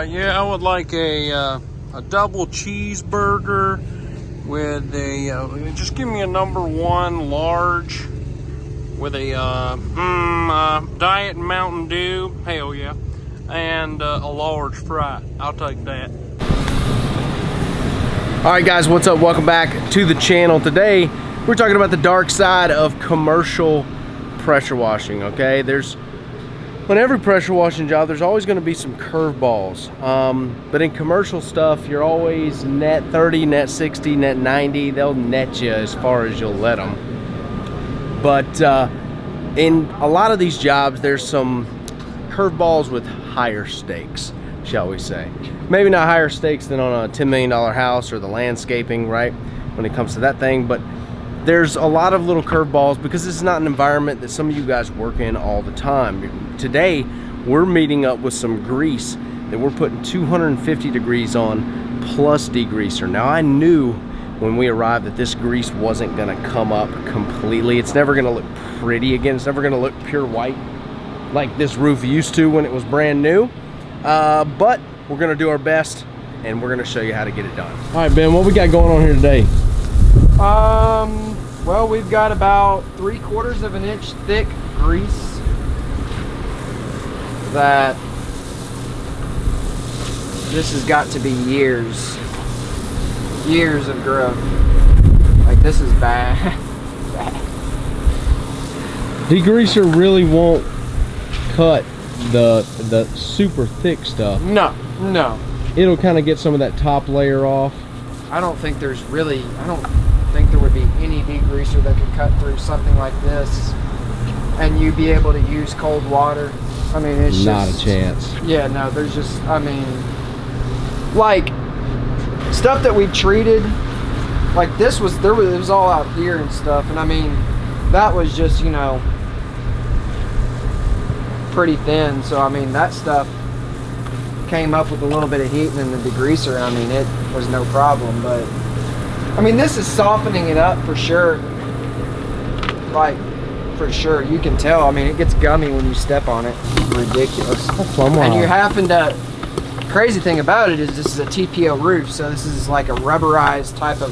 Yeah, I would like a double cheeseburger with a, just give me a #1 large with a Diet Mountain Dew, hell yeah, and a large fry. I'll take that. All right, guys, what's up? Welcome back to the channel. Today, we're talking about the dark side of commercial pressure washing, okay? On every pressure washing job, there's always gonna be some curveballs. But in commercial stuff, you're always net 30, net 60, net 90. They'll net you as far as you'll let them. But in a lot of these jobs, there's some curveballs with higher stakes, shall we say. Maybe not higher stakes than on a $10 million house or the landscaping, right? When it comes to that thing, but there's a lot of little curveballs because this is not an environment that some of you guys work in all the time. Today, we're meeting up with some grease that we're putting 250 degrees on plus degreaser. Now, I knew when we arrived that this grease wasn't gonna come up completely. It's never gonna look pretty again. It's never gonna look pure white like this roof used to when it was brand new. But we're gonna do our best and we're gonna show you how to get it done. All right, Ben, what we got going on here today? Well, we've got about 3/4 of an inch thick grease that this has got to be years of growth. Like, this is bad. Degreaser really won't cut the super thick stuff. No. It'll kind of get some of that top layer off. I don't think there would be any degreaser that could cut through something like this and you be able to use cold water. I mean, it's not a chance. Yeah, no, there's just, I mean, like stuff that we treated, like this was, it was all out here and stuff, and I mean, that was just, you know, pretty thin. So I mean, that stuff came up with a little bit of heat and then the degreaser, I mean, it was no problem. But I mean, this is softening it up for sure. Like, for sure, you can tell. I mean, it gets gummy when you step on it. Ridiculous. And you happen to, crazy thing about it is this is a TPO roof, so this is like a rubberized type of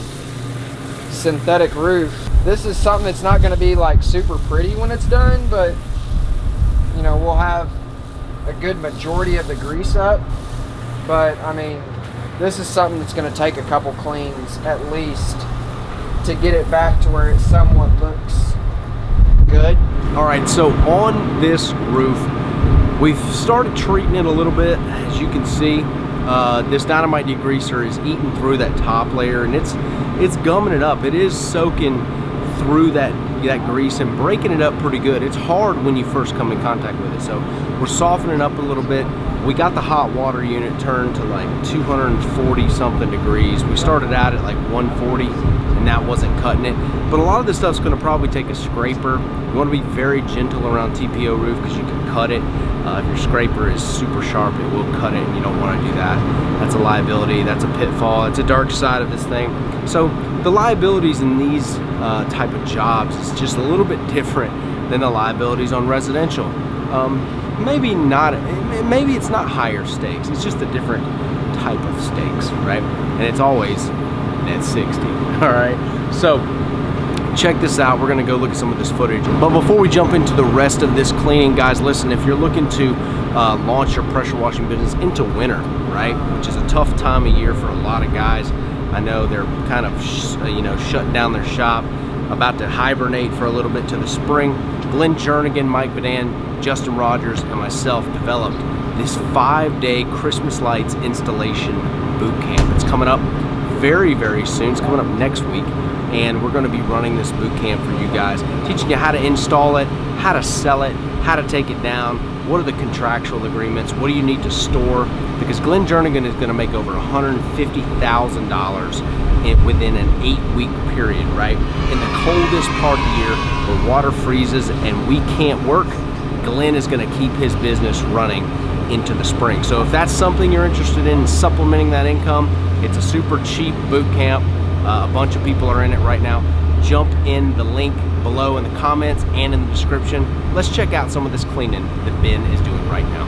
synthetic roof. This is something that's not going to be like super pretty when it's done, but you know, we'll have a good majority of the grease up. But I mean, this is something that's going to take a couple cleans at least to get it back to where it somewhat looks good. All right, so on this roof, we've started treating it a little bit. As you can see, this Dynamite degreaser is eating through that top layer and it's gumming it up. It is soaking through that grease and breaking it up pretty good. It's hard when you first come in contact with it, so we're softening up a little bit. We got the hot water unit turned to like 240 something degrees. We started out at like 140 and that wasn't cutting it. But a lot of this stuff's gonna probably take a scraper. You wanna be very gentle around TPO roof because you can cut it. If your scraper is super sharp, it will cut it and you don't wanna do that. That's a liability, that's a pitfall. It's a dark side of this thing. So the liabilities in these type of jobs is just a little bit different than the liabilities on residential. Maybe it's not higher stakes, it's just a different type of stakes, right? And it's always net 60, all right? So check this out, we're gonna go look at some of this footage. But before we jump into the rest of this cleaning, guys, listen, if you're looking to launch your pressure washing business into winter, right? Which is a tough time of year for a lot of guys. I know they're kind of, shutting down their shop, about to hibernate for a little bit to the spring. Glenn Jernigan, Mike Badan, Justin Rogers, and myself developed this 5-day Christmas lights installation boot camp. It's coming up very, very soon. It's coming up next week, and we're gonna be running this boot camp for you guys, teaching you how to install it, how to sell it, how to take it down, what are the contractual agreements, what do you need to store, because Glenn Jernigan is gonna make over $150,000 within an 8-week period, right? In the coldest part of the year where water freezes and we can't work, Glenn is gonna keep his business running into the spring. So if that's something you're interested in, supplementing that income, it's a super cheap boot camp. A bunch of people are in it right now. Jump in the link below in the comments and in the description. Let's check out some of this cleaning that Ben is doing right now.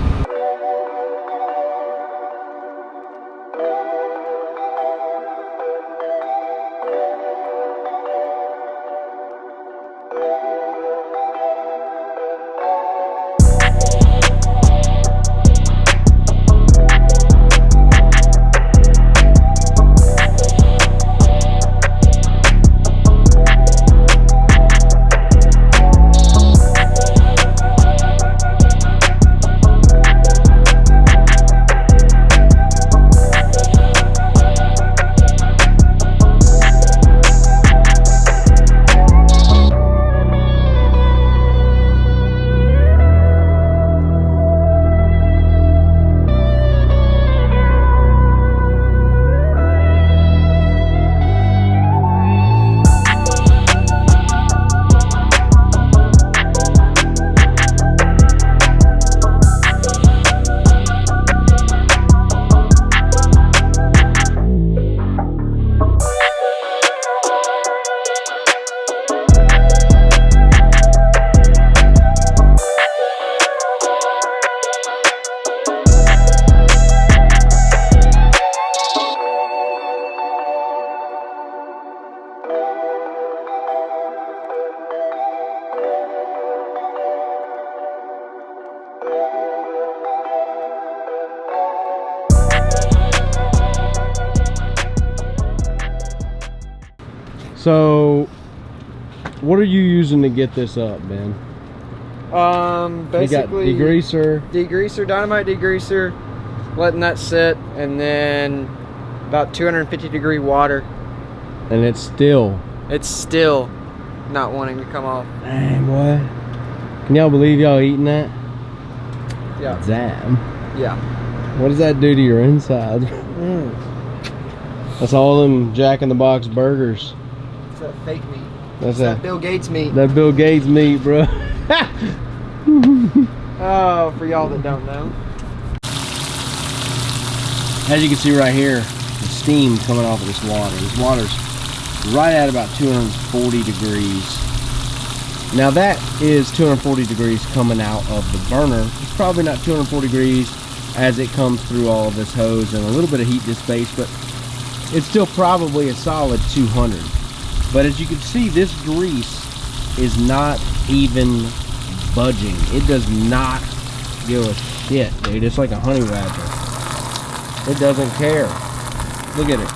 So, what are you using to get this up, Ben? Basically, you got degreaser, dynamite degreaser, letting that sit, and then about 250 degree water. and it's still. It's still not wanting to come off. Dang, boy. Can y'all believe y'all eating that? Yeah. Damn. Yeah. What does that do to your insides? That's all them Jack in the Box burgers. It's that fake meat. That's That Bill Gates meat. That Bill Gates meat, bro. Oh, for y'all that don't know. As you can see right here, the steam coming off of this water. This water's right at about 240 degrees. Now that is 240 degrees coming out of the burner. It's probably not 240 degrees as it comes through all of this hose and a little bit of heat dissipation, but it's still probably a solid 200. But as you can see, this grease is not even budging. It does not give a shit, dude. It's like a honey badger. It doesn't care. Look at it.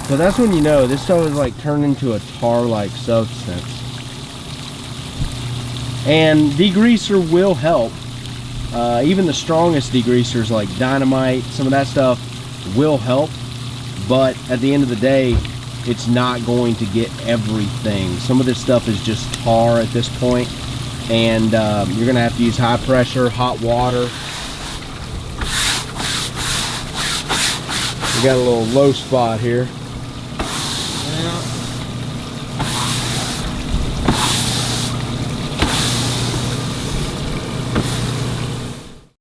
So that's when you know this stuff is like turned into a tar-like substance. And degreaser will help. Even the strongest degreasers like dynamite, some of that stuff will help. But at the end of the day, it's not going to get everything. Some of this stuff is just tar at this point, and you're gonna have to use high pressure, hot water. We got a little low spot here. Yeah.